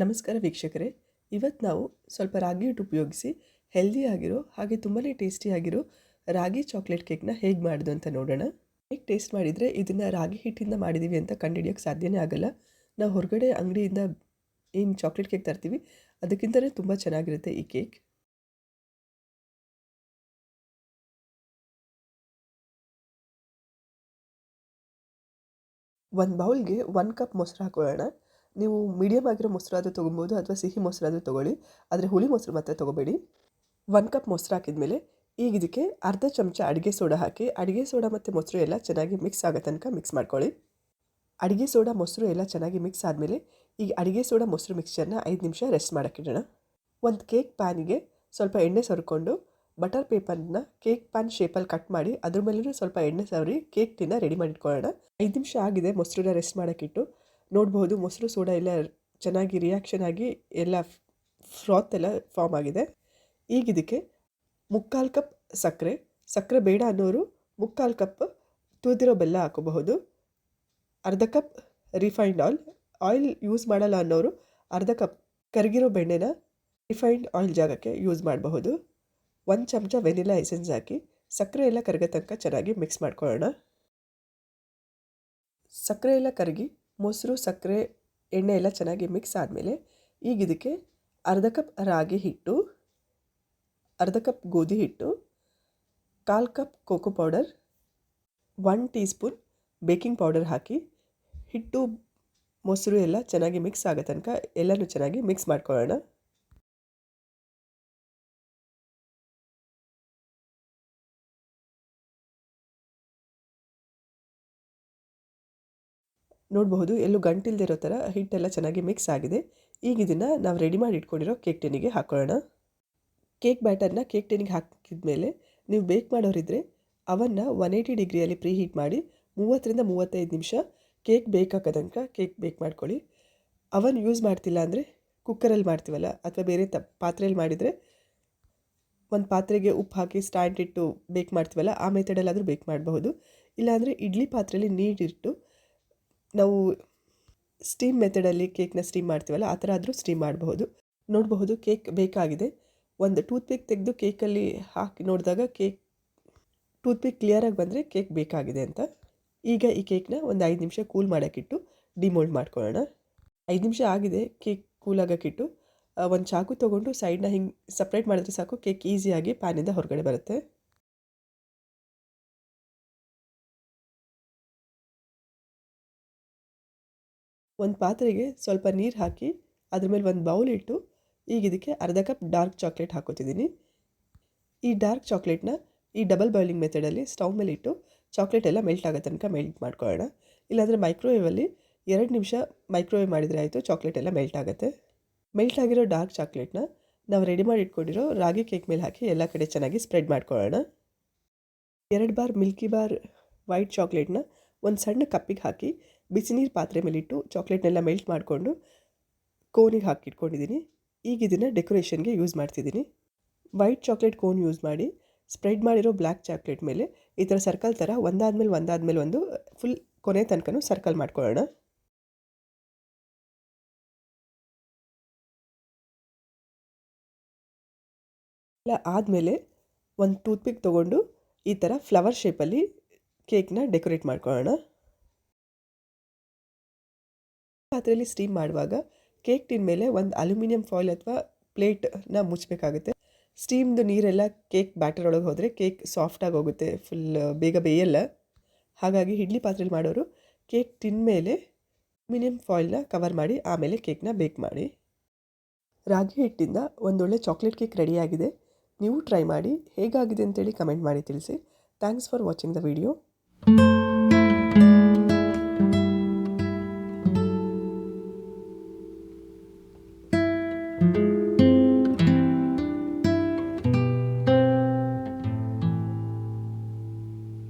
ನಮಸ್ಕಾರ ವೀಕ್ಷಕರೇ, ಇವತ್ತು ನಾವು ಸ್ವಲ್ಪ ರಾಗಿ ಹಿಟ್ಟು ಉಪಯೋಗಿಸಿ ಹೆಲ್ದಿ ಆಗಿರೋ ಹಾಗೆ ತುಂಬಾ ಟೇಸ್ಟಿಯಾಗಿರೋ ರಾಗಿ ಚಾಕ್ಲೇಟ್ ಕೇಕ್ನ ಹೇಗೆ ಮಾಡೋದು ಅಂತ ನೋಡೋಣ. ಹೇಗೆ ಟೇಸ್ಟ್ ಮಾಡಿದರೆ ಇದನ್ನು ರಾಗಿ ಹಿಟ್ಟಿಂದ ಮಾಡಿದ್ದೀವಿ ಅಂತ ಕಂಡುಹಿಡಿಯೋಕ್ಕೆ ಸಾಧ್ಯನೇ ಆಗಲ್ಲ. ನಾವು ಹೊರಗಡೆ ಅಂಗಡಿಯಿಂದ ಏನು ಚಾಕ್ಲೇಟ್ ಕೇಕ್ ತರ್ತೀವಿ ಅದಕ್ಕಿಂತಲೇ ತುಂಬ ಚೆನ್ನಾಗಿರುತ್ತೆ ಈ ಕೇಕ್. ಒಂದು ಬೌಲ್ಗೆ 1 ಕಪ್ ಮೊಸರು ಹಾಕೊಳ್ಳೋಣ. ನೀವು ಮೀಡಿಯಮ್ ಆಗಿರೋ ಮೊಸರಾದರೂ ತೊಗೊಬೋದು ಅಥವಾ ಸಿಹಿ ಮೊಸರಾದರೂ ತೊಗೊಳ್ಳಿ, ಆದರೆ ಹುಳಿ ಮೊಸರು ಮಾತ್ರ ತೊಗೋಬೇಡಿ. 1 ಕಪ್ ಮೊಸರು ಹಾಕಿದ್ಮೇಲೆ ಈಗ ಇದಕ್ಕೆ ಅರ್ಧ ಚಮಚ ಅಡುಗೆ ಸೋಡಾ ಹಾಕಿ, ಅಡುಗೆ ಸೋಡಾ ಮತ್ತು ಮೊಸರು ಎಲ್ಲ ಚೆನ್ನಾಗಿ ಮಿಕ್ಸ್ ಆಗೋ ತನಕ ಮಿಕ್ಸ್ ಮಾಡ್ಕೊಳ್ಳಿ. ಅಡುಗೆ ಸೋಡಾ ಮೊಸರು ಎಲ್ಲ ಚೆನ್ನಾಗಿ ಮಿಕ್ಸ್ ಆದಮೇಲೆ ಈಗ ಅಡುಗೆ ಸೋಡಾ ಮೊಸರು ಮಿಕ್ಸ್ಚರ್ನ 5 ನಿಮಿಷ ರೆಸ್ಟ್ ಮಾಡೋಕ್ಕಿಡೋಣ. ಒಂದು ಕೇಕ್ ಪ್ಯಾನಿಗೆ ಸ್ವಲ್ಪ ಎಣ್ಣೆ ಸವರ್ಕೊಂಡು ಬಟರ್ ಪೇಪರ್ನ ಕೇಕ್ ಪ್ಯಾನ್ ಶೇಪಲ್ಲಿ ಕಟ್ ಮಾಡಿ ಅದ್ರ ಮೇಲೂ ಸ್ವಲ್ಪ ಎಣ್ಣೆ ಸವರಿ ಕೇಕ್ ಟಿನ್ನ ರೆಡಿ ಮಾಡಿಟ್ಕೊಳ್ಳೋಣ. 5 ನಿಮಿಷ ಆಗಿದೆ ಮೊಸರನ್ನ ರೆಸ್ಟ್ ಮಾಡೋಕ್ಕಿಟ್ಟು. ನೋಡ್ಬೋದು ಮೊಸರು ಸೋಡಾ ಎಲ್ಲ ಚೆನ್ನಾಗಿ ರಿಯಾಕ್ಷನ್ ಆಗಿ ಎಲ್ಲ ಫ್ರಾತ್ ಎಲ್ಲ ಫಾರ್ಮ್ ಆಗಿದೆ. ಈಗ ಇದಕ್ಕೆ 3/4 ಕಪ್ ಸಕ್ಕರೆ ಬೇಡ ಅನ್ನೋರು 3/4 ಕಪ್ ತುರಿದಿರೋ ಬೆಲ್ಲ ಹಾಕೋಬಹುದು. ಅರ್ಧ ಕಪ್ ರಿಫೈನ್ಡ್ ಆಯಿಲ್ ಯೂಸ್ ಮಾಡಲ್ಲ ಅನ್ನೋರು ಅರ್ಧ ಕಪ್ ಕರಗಿರೋ ಬೆಣ್ಣೆನ ರಿಫೈನ್ಡ್ ಆಯಿಲ್ ಜಾಗಕ್ಕೆ ಯೂಸ್ ಮಾಡಬಹುದು. 1 ಚಮಚ ವೆನಿಲಾ ಎಸೆನ್ಸ್ ಹಾಕಿ ಸಕ್ಕರೆ ಎಲ್ಲ ಕರಗೋ ತನಕ ಚೆನ್ನಾಗಿ ಮಿಕ್ಸ್ ಮಾಡ್ಕೊಳ್ಳೋಣ. ಸಕ್ಕರೆ ಎಲ್ಲ ಕರಗಿ ಮೊಸರು ಸಕ್ಕರೆ ಎಣ್ಣೆ ಎಲ್ಲ ಚೆನ್ನಾಗಿ ಮಿಕ್ಸ್ ಆದಮೇಲೆ ಈಗ ಇದಕ್ಕೆ ಅರ್ಧ ಕಪ್ ರಾಗಿ ಹಿಟ್ಟು, ಅರ್ಧ ಕಪ್ ಗೋಧಿ ಹಿಟ್ಟು, 1/4 cup cocoa powder, 1 teaspoon baking powder ಹಾಕಿ ಹಿಟ್ಟು ಮೊಸರು ಎಲ್ಲ ಚೆನ್ನಾಗಿ ಮಿಕ್ಸ್ ಆಗೋ ತನಕ ಎಲ್ಲನೂ ಚೆನ್ನಾಗಿ ಮಿಕ್ಸ್ ಮಾಡ್ಕೊಳ್ಳೋಣ. ನೋಡಬಹುದು ಎಲ್ಲೂ ಗಂಟಿಲ್ದಿರೋ ಥರ ಹಿಟ್ಟೆಲ್ಲ ಚೆನ್ನಾಗಿ ಮಿಕ್ಸ್ ಆಗಿದೆ. ಈಗ ಇದನ್ನು ನಾವು ರೆಡಿ ಮಾಡಿ ಇಟ್ಕೊಂಡಿರೋ ಕೇಕ್ ಟಿನ್ನಿಗೆ ಹಾಕೊಳ್ಳೋಣ. ಕೇಕ್ ಬ್ಯಾಟರ್ನ ಕೇಕ್ ಟಿನ್ನಿಗೆ ಹಾಕಿದ್ಮೇಲೆ ನೀವು ಬೇಕ್ ಮಾಡೋರಿದ್ದರೆ ಅವನ್ನ 180 ಡಿಗ್ರಿಯಲ್ಲಿ ಪ್ರೀ ಹೀಟ್ ಮಾಡಿ 30ರಿಂದ 35 ನಿಮಿಷ ಕೇಕ್ ಬೇಕಾಗೋ ತನಕ ಕೇಕ್ ಬೇಕ್ ಮಾಡ್ಕೊಳ್ಳಿ. ಅವನ್ ಯೂಸ್ ಮಾಡ್ತಿಲ್ಲ ಅಂದರೆ ಕುಕ್ಕರಲ್ಲಿ ಮಾಡ್ತೀವಲ್ಲ ಅಥವಾ ಬೇರೆ ಪಾತ್ರೆಯಲ್ಲಿ ಮಾಡಿದರೆ ಒಂದು ಪಾತ್ರೆಗೆ ಉಪ್ಪು ಹಾಕಿ ಸ್ಟ್ಯಾಂಡ್ ಇಟ್ಟು ಬೇಕ್ ಮಾಡ್ತೀವಲ್ಲ ಆ ಮೆಥಡಲ್ಲಾದರೂ ಬೇಕ್ ಮಾಡಬಹುದು. ಇಲ್ಲಾಂದರೆ ಇಡ್ಲಿ ಪಾತ್ರೆಯಲ್ಲಿ ನೀರಿಟ್ಟು ನಾವು ಸ್ಟೀಮ್ ಮೆಥಡಲ್ಲಿ ಕೇಕ್ನ ಸ್ಟೀಮ್ ಮಾಡ್ತೀವಲ್ಲ ಆ ಥರ ಆದರೂ ಸ್ಟೀಮ್ ಮಾಡಬಹುದು. ನೋಡಬಹುದು ಕೇಕ್ ಬೇಕಾಗಿದೆ. ಒಂದು ಟೂತ್ಪಿಕ್ ತೆಗೆದು ಕೇಕಲ್ಲಿ ಹಾಕಿ ನೋಡಿದಾಗ ಟೂತ್ಪಿಕ್ ಕ್ಲಿಯರಾಗಿ ಬಂದರೆ ಕೇಕ್ ಬೇಕಾಗಿದೆ ಅಂತ. ಈಗ ಈ ಕೇಕ್ನ ಒಂದು 5 ನಿಮಿಷ ಕೂಲ್ ಮಾಡೋಕ್ಕಿಟ್ಟು ಡಿಮೋಲ್ಡ್ ಮಾಡ್ಕೊಳ್ಳೋಣ. 5 ನಿಮಿಷ ಆಗಿದೆ ಕೇಕ್ ಕೂಲ್ ಆಗೋಕ್ಕಿಟ್ಟು. ಒಂದು ಚಾಕು ತೊಗೊಂಡು ಸೈಡ್ನ ಹಿಂಗೆ ಸಪ್ರೇಟ್ ಮಾಡಿದ್ರೆ ಸಾಕು ಕೇಕ್ ಈಸಿಯಾಗಿ ಪ್ಯಾನಿಂದ ಹೊರಗಡೆ ಬರುತ್ತೆ. ಒಂದು ಪಾತ್ರೆಗೆ ಸ್ವಲ್ಪ ನೀರು ಹಾಕಿ ಅದ್ರ ಮೇಲೆ ಒಂದು ಬೌಲ್ ಇಟ್ಟು ಈಗ ಇದಕ್ಕೆ ಅರ್ಧ ಕಪ್ ಡಾರ್ಕ್ ಚಾಕ್ಲೇಟ್ ಹಾಕೋತಿದ್ದೀನಿ. ಈ ಡಾರ್ಕ್ ಚಾಕ್ಲೇಟ್ನ ಈ ಡಬಲ್ ಬಾಯ್ಲಿಂಗ್ ಮೆಥಡಲ್ಲಿ ಸ್ಟವ್ ಮೇಲೆ ಇಟ್ಟು ಚಾಕ್ಲೇಟ್ ಎಲ್ಲ ಮೆಲ್ಟ್ ಆಗೋ ತನಕ ಮೆಲ್ಟ್ ಮಾಡ್ಕೊಳ್ಳೋಣ. ಇಲ್ಲಾಂದರೆ ಮೈಕ್ರೋವೇವಲ್ಲಿ 2 ನಿಮಿಷ ಮೈಕ್ರೋವೇವ್ ಮಾಡಿದರೆ ಆಯಿತು, ಚಾಕ್ಲೇಟ್ ಎಲ್ಲ ಮೆಲ್ಟ್ ಆಗುತ್ತೆ. ಮೆಲ್ಟ್ ಆಗಿರೋ ಡಾರ್ಕ್ ಚಾಕ್ಲೇಟ್ನ ನಾವು ರೆಡಿ ಮಾಡಿ ಇಟ್ಕೊಂಡಿರೋ ರಾಗಿ ಕೇಕ್ ಮೇಲೆ ಹಾಕಿ ಎಲ್ಲ ಕಡೆ ಚೆನ್ನಾಗಿ ಸ್ಪ್ರೆಡ್ ಮಾಡ್ಕೊಳ್ಳೋಣ. 2 ಬಾರ್ ಮಿಲ್ಕಿ ಬಾರ್ ವೈಟ್ ಚಾಕ್ಲೇಟ್ನ ಒಂದು ಸಣ್ಣ ಕಪ್ಪಿಗೆ ಹಾಕಿ ಬಿಸಿ ನೀರು ಪಾತ್ರೆ ಮೇಲಿಟ್ಟು ಚಾಕ್ಲೇಟ್ನೆಲ್ಲ ಮೆಲ್ಟ್ ಮಾಡಿಕೊಂಡು ಕೋನಿಗೆ ಹಾಕಿಟ್ಕೊಂಡಿದ್ದೀನಿ. ಈಗ ಇದನ್ನು ಡೆಕೋರೇಷನ್ಗೆ ಯೂಸ್ ಮಾಡ್ತಿದ್ದೀನಿ. ವೈಟ್ ಚಾಕ್ಲೇಟ್ ಕೋನ್ ಯೂಸ್ ಮಾಡಿ ಸ್ಪ್ರೆಡ್ ಮಾಡಿರೋ ಬ್ಲ್ಯಾಕ್ ಚಾಕ್ಲೇಟ್ ಮೇಲೆ ಈ ಥರ ಸರ್ಕಲ್ ಥರ ಒಂದಾದ್ಮೇಲೆ ಒಂದು ಫುಲ್ ಕೊನೆ ತನಕನೂ ಸರ್ಕಲ್ ಮಾಡ್ಕೊಳ್ಳೋಣ. ಎಲ್ಲ ಆದಮೇಲೆ ಒಂದು ಟೂತ್ಪಿಕ್ ತೊಗೊಂಡು ಈ ಥರ ಫ್ಲವರ್ ಶೇಪಲ್ಲಿ ಕೇಕ್ನ ಡೆಕೋರೇಟ್ ಮಾಡ್ಕೊಳ್ಳೋಣ. ಪಾತ್ರೆಯಲ್ಲಿ ಸ್ಟೀಮ್ ಮಾಡುವಾಗ ಕೇಕ್ ಟಿನ್ ಮೇಲೆ ಒಂದು ಅಲ್ಯೂಮಿನಿಯಂ ಫಾಯಿಲ್ ಅಥವಾ ಪ್ಲೇಟ್ನ ಮುಚ್ಚಬೇಕಾಗುತ್ತೆ. ಸ್ಟೀಮ್ದು ನೀರೆಲ್ಲ ಕೇಕ್ ಬ್ಯಾಟರ್ ಒಳಗೆ ಹೋದರೆ ಕೇಕ್ ಸಾಫ್ಟಾಗಿ ಹೋಗುತ್ತೆ, ಫುಲ್ ಬೇಗ ಬೇಯಲ್ಲ. ಹಾಗಾಗಿ ಇಡ್ಲಿ ಪಾತ್ರೆಯಲ್ಲಿ ಮಾಡೋರು ಕೇಕ್ ಟಿನ್ ಮೇಲೆ ಅಲ್ಯೂಮಿನಿಯಂ ಫಾಯಿಲ್ನ ಕವರ್ ಮಾಡಿ ಆಮೇಲೆ ಕೇಕ್ನ ಬೇಕ್ ಮಾಡಿ. ರಾಗಿ ಹಿಟ್ಟಿಂದ ಒಂದೊಳ್ಳೆ ಚಾಕ್ಲೇಟ್ ಕೇಕ್ ರೆಡಿಯಾಗಿದೆ. ನೀವು ಟ್ರೈ ಮಾಡಿ ಹೇಗಾಗಿದೆ ಅಂತೇಳಿ ಕಮೆಂಟ್ ಮಾಡಿ ತಿಳಿಸಿ. Thanks for watching the video.